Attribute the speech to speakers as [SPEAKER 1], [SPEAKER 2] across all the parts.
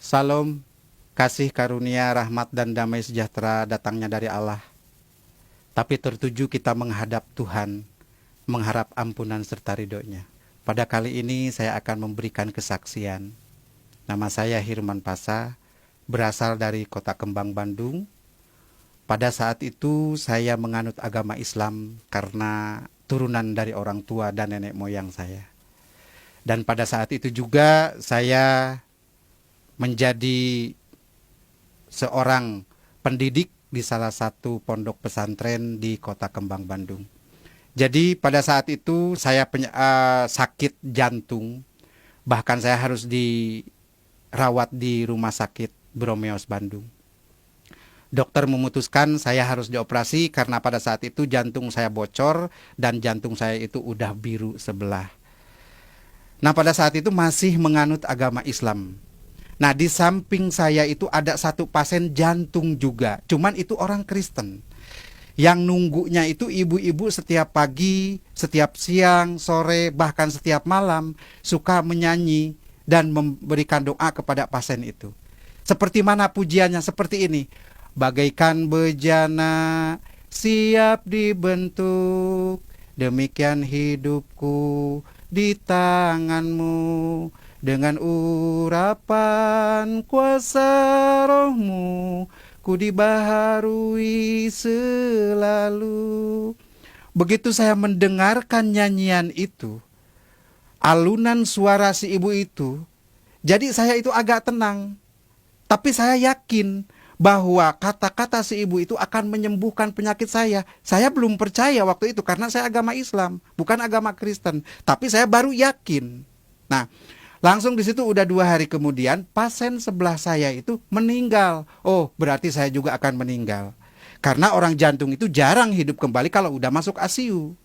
[SPEAKER 1] Salam, kasih karunia, rahmat dan damai sejahtera datangnya dari Allah. Tapi tertuju kita menghadap Tuhan, mengharap ampunan serta ridhonya. Pada kali ini saya akan memberikan kesaksian. Nama saya Hirman Pasa, berasal dari Kota Kembang, Bandung. Pada saat itu saya menganut agama Islam karena turunan dari orang tua dan nenek moyang saya. Dan pada saat itu juga saya menjadi seorang pendidik di salah satu pondok pesantren di Kota Kembang, Bandung. Jadi pada saat itu saya sakit jantung, bahkan saya harus dirawat di rumah sakit Bromeos, Bandung. Dokter memutuskan saya harus dioperasi karena pada saat itu jantung saya bocor dan jantung saya itu udah biru sebelah. Nah, pada saat itu masih menganut agama Islam. Nah, di samping saya itu ada satu pasien jantung juga. Cuman itu orang Kristen. Yang nunggunya itu ibu-ibu setiap pagi, setiap siang, sore, bahkan setiap malam suka menyanyi dan memberikan doa kepada pasien itu. Seperti mana pujiannya? Seperti ini. Bagaikan bejana siap dibentuk, demikian hidupku di tanganmu. Dengan urapan kuasa rohmu, ku dibaharui selalu. Begitu saya mendengarkan nyanyian itu, alunan suara si ibu itu, jadi saya itu agak tenang. Tapi saya yakin bahwa kata-kata si ibu itu akan menyembuhkan penyakit saya. Saya belum percaya waktu itu karena saya agama Islam, bukan agama Kristen. Tapi saya baru yakin. Nah, langsung di situ udah 2 hari kemudian pasien sebelah saya itu meninggal. Oh, berarti saya juga akan meninggal. Karena orang jantung itu jarang hidup kembali kalau udah masuk ICU.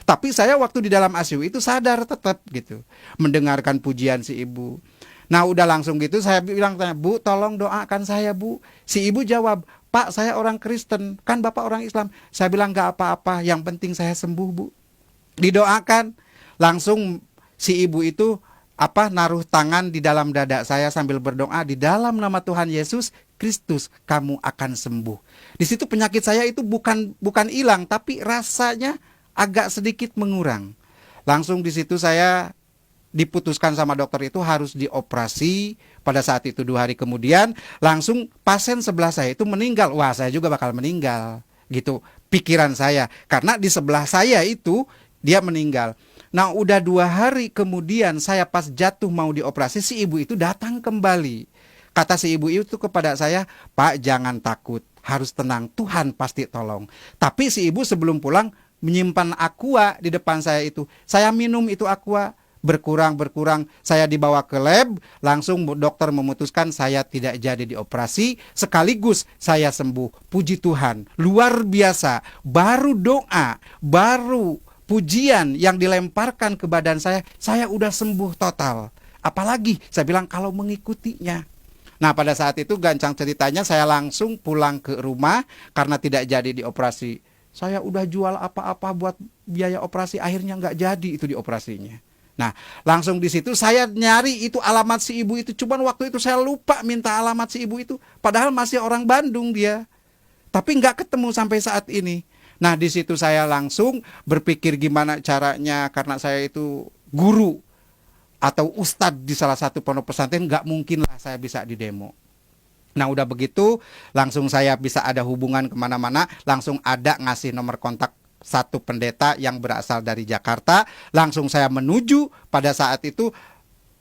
[SPEAKER 1] Tapi saya waktu di dalam ICU itu sadar tetap gitu. Mendengarkan pujian si ibu. Nah, udah langsung gitu saya bilang, "Bu, tolong doakan saya, Bu." Si ibu jawab, "Pak, saya orang Kristen, kan Bapak orang Islam." Saya bilang, "Gak apa-apa, yang penting saya sembuh, Bu." Didoakan. Langsung si ibu itu naruh tangan di dalam dada saya sambil berdoa, "Di dalam nama Tuhan Yesus Kristus kamu akan sembuh." Di situ penyakit saya itu bukan hilang, tapi rasanya agak sedikit mengurang. Langsung di situ saya diputuskan sama dokter itu harus dioperasi. Pada saat itu 2 hari kemudian langsung pasien sebelah saya itu meninggal. Wah, saya juga bakal meninggal gitu pikiran saya, karena di sebelah saya itu dia meninggal. Nah, udah 2 hari kemudian saya pas jatuh mau dioperasi, si ibu itu datang kembali. Kata si ibu itu kepada saya, "Pak, jangan takut, harus tenang, Tuhan pasti tolong." Tapi si ibu sebelum pulang menyimpan aqua di depan saya itu. Saya minum itu aqua, berkurang, saya dibawa ke lab, langsung dokter memutuskan saya tidak jadi dioperasi, sekaligus saya sembuh. Puji Tuhan, luar biasa. Baru doa, baru pujian yang dilemparkan ke badan saya udah sembuh total. Apalagi saya bilang kalau mengikutinya. Nah, pada saat itu gancang ceritanya saya langsung pulang ke rumah karena tidak jadi dioperasi. Saya udah jual apa-apa buat biaya operasi, akhirnya nggak jadi itu dioperasinya. Nah, langsung di situ saya nyari itu alamat si ibu itu. Cuman waktu itu saya lupa minta alamat si ibu itu. Padahal masih orang Bandung dia. Tapi nggak ketemu sampai saat ini. Nah, di situ saya langsung berpikir gimana caranya, karena saya itu guru atau ustadz di salah satu pondok pesantren, nggak mungkin lah saya bisa didemo. Nah, udah begitu langsung saya bisa ada hubungan kemana-mana, langsung ada ngasih nomor kontak satu pendeta yang berasal dari Jakarta. Langsung saya menuju. Pada saat itu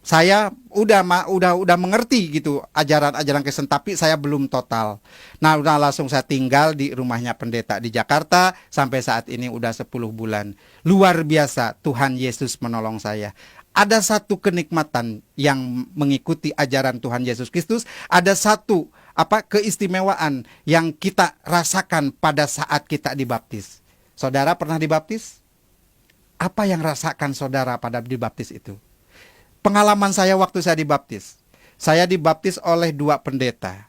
[SPEAKER 1] saya udah mengerti gitu ajaran-ajaran Kristen, tapi saya belum total. Nah, udah langsung saya tinggal di rumahnya pendeta di Jakarta sampai saat ini udah 10 bulan. Luar biasa, Tuhan Yesus menolong saya. Ada satu kenikmatan yang mengikuti ajaran Tuhan Yesus Kristus, ada satu keistimewaan yang kita rasakan pada saat kita dibaptis. Saudara pernah dibaptis? Apa yang rasakan saudara pada dibaptis itu? Pengalaman saya waktu saya dibaptis. Saya dibaptis oleh 2 pendeta.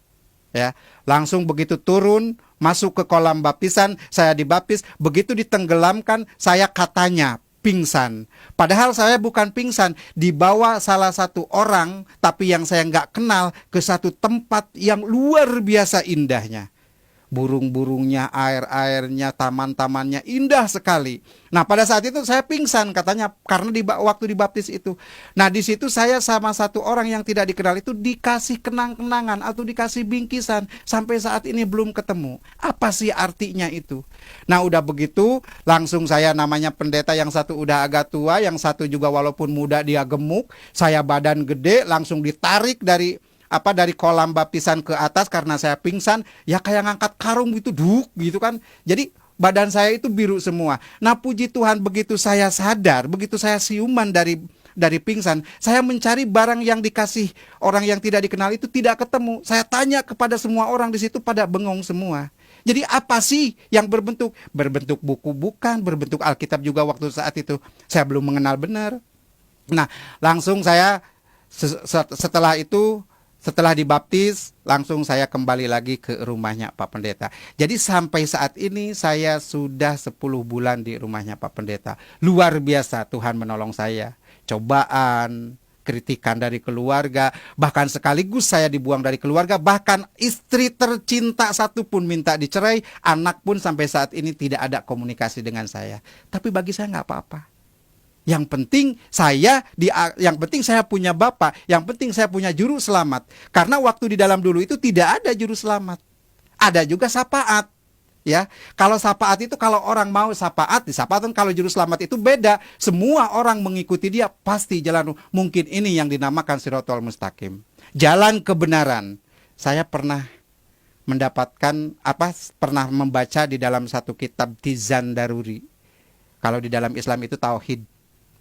[SPEAKER 1] Ya, langsung begitu turun masuk ke kolam baptisan, saya dibaptis, begitu ditenggelamkan, saya katanya pingsan. Padahal saya bukan pingsan, dibawa salah satu orang, tapi yang saya nggak kenal, ke satu tempat yang luar biasa indahnya. Burung-burungnya, air-airnya, taman-tamannya indah sekali. Nah, pada saat itu saya pingsan katanya karena waktu dibaptis itu. Nah, di situ saya sama satu orang yang tidak dikenal itu dikasih kenang-kenangan atau dikasih bingkisan, sampai saat ini belum ketemu. Apa sih artinya itu? Nah, udah begitu langsung saya, namanya pendeta yang satu udah agak tua, yang satu juga walaupun muda dia gemuk, saya badan gede, langsung ditarik dari kolam baptisan ke atas karena saya pingsan, ya kayak ngangkat karung gitu, gitu kan. Jadi badan saya itu biru semua. Nah, puji Tuhan, begitu saya sadar, begitu saya siuman dari pingsan, saya mencari barang yang dikasih orang yang tidak dikenal itu, tidak ketemu. Saya tanya kepada semua orang di situ, pada bengong semua. Jadi apa sih yang berbentuk buku bukan, berbentuk Alkitab juga waktu saat itu saya belum mengenal benar. Nah, langsung saya setelah itu, setelah dibaptis, langsung saya kembali lagi ke rumahnya Pak Pendeta. Jadi sampai saat ini saya sudah 10 bulan di rumahnya Pak Pendeta. Luar biasa, Tuhan menolong saya. Cobaan, kritikan dari keluarga, bahkan sekaligus saya dibuang dari keluarga, bahkan istri tercinta satu pun minta dicerai, anak pun sampai saat ini tidak ada komunikasi dengan saya. Tapi bagi saya nggak apa-apa. Yang penting saya punya Bapa, yang penting saya punya juru selamat. Karena waktu di dalam dulu itu tidak ada juru selamat. Ada juga syafaat. Ya, kalau syafaat itu kalau orang mau syafaat, di syafaat, kalau juru selamat itu beda. Semua orang mengikuti dia pasti jalan. Mungkin ini yang dinamakan Shirathul Mustaqim, jalan kebenaran. Saya pernah membaca di dalam satu kitab Tizan Daruri. Kalau di dalam Islam itu tauhid.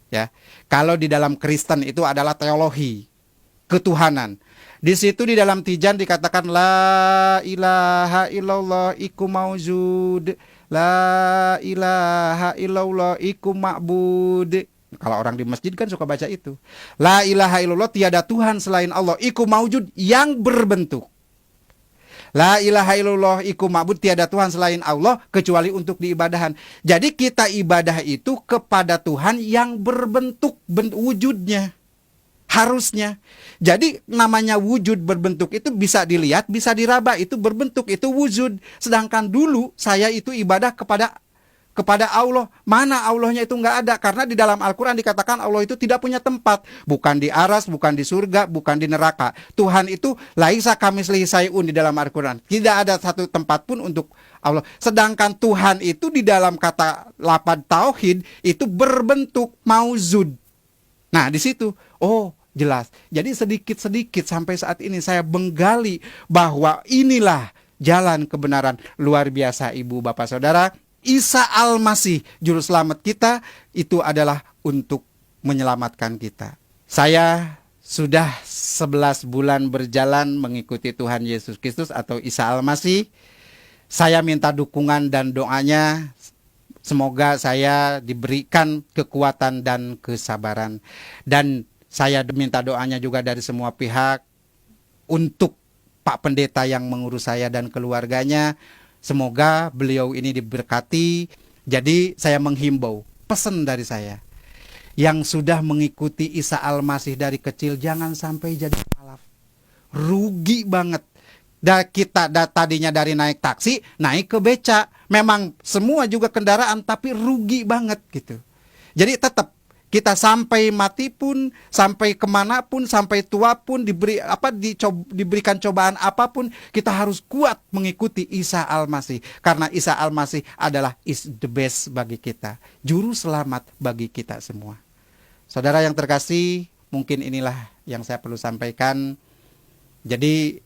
[SPEAKER 1] Ya, kalau di dalam Kristen itu adalah teologi ketuhanan. Di situ di dalam Tijan dikatakan la ilaha illallah iku maujud, la ilaha illallah iku ma'bud. Kalau orang di masjid kan suka baca itu. La ilaha illallah, tiada Tuhan selain Allah, iku maujud, yang berbentuk. La ilaha illallah iku ma'bud, tiada Tuhan selain Allah kecuali untuk diibadahan. Jadi kita ibadah itu kepada Tuhan yang berbentuk, wujudnya. Harusnya. Jadi namanya wujud berbentuk itu bisa dilihat, bisa diraba, itu berbentuk, itu wujud. Sedangkan dulu saya itu ibadah kepada Allah. Mana Allahnya itu nggak ada. Karena di dalam Al-Quran dikatakan Allah itu tidak punya tempat. Bukan di aras, bukan di surga, bukan di neraka. Tuhan itu laisa kamitslihi syai'un di dalam Al-Quran. Tidak ada satu tempat pun untuk Allah. Sedangkan Tuhan itu di dalam kata lapad tauhid itu berbentuk mauzud. Nah, di situ, jelas. Jadi sedikit-sedikit sampai saat ini saya menggali bahwa inilah jalan kebenaran. Luar biasa, Ibu, Bapak, Saudara. Isa Al-Masih, juru selamat kita, itu adalah untuk menyelamatkan kita. Saya sudah 11 bulan berjalan mengikuti Tuhan Yesus Kristus atau Isa Al-Masih. Saya minta dukungan dan doanya. Semoga saya diberikan kekuatan dan kesabaran. Dan saya minta doanya juga dari semua pihak untuk Pak Pendeta yang mengurus saya dan keluarganya. Semoga beliau ini diberkati. Jadi saya menghimbau, pesan dari saya, yang sudah mengikuti Isa Al-Masih dari kecil, jangan sampai jadi mualaf. Rugi banget. Kita tadinya dari naik taksi, naik ke beca. Memang semua juga kendaraan, tapi rugi banget gitu. Jadi tetap kita sampai mati pun, sampai kemanapun, sampai tua pun, diberikan cobaan apapun, kita harus kuat mengikuti Isa Al-Masih. Karena Isa Al-Masih adalah is the best bagi kita, juru selamat bagi kita semua. Saudara yang terkasih, mungkin inilah yang saya perlu sampaikan. Jadi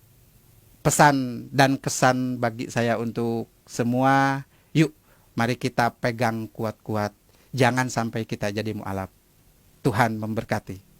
[SPEAKER 1] pesan dan kesan bagi saya untuk semua, yuk mari kita pegang kuat-kuat. Jangan sampai kita jadi mu'alaf. Tuhan memberkati.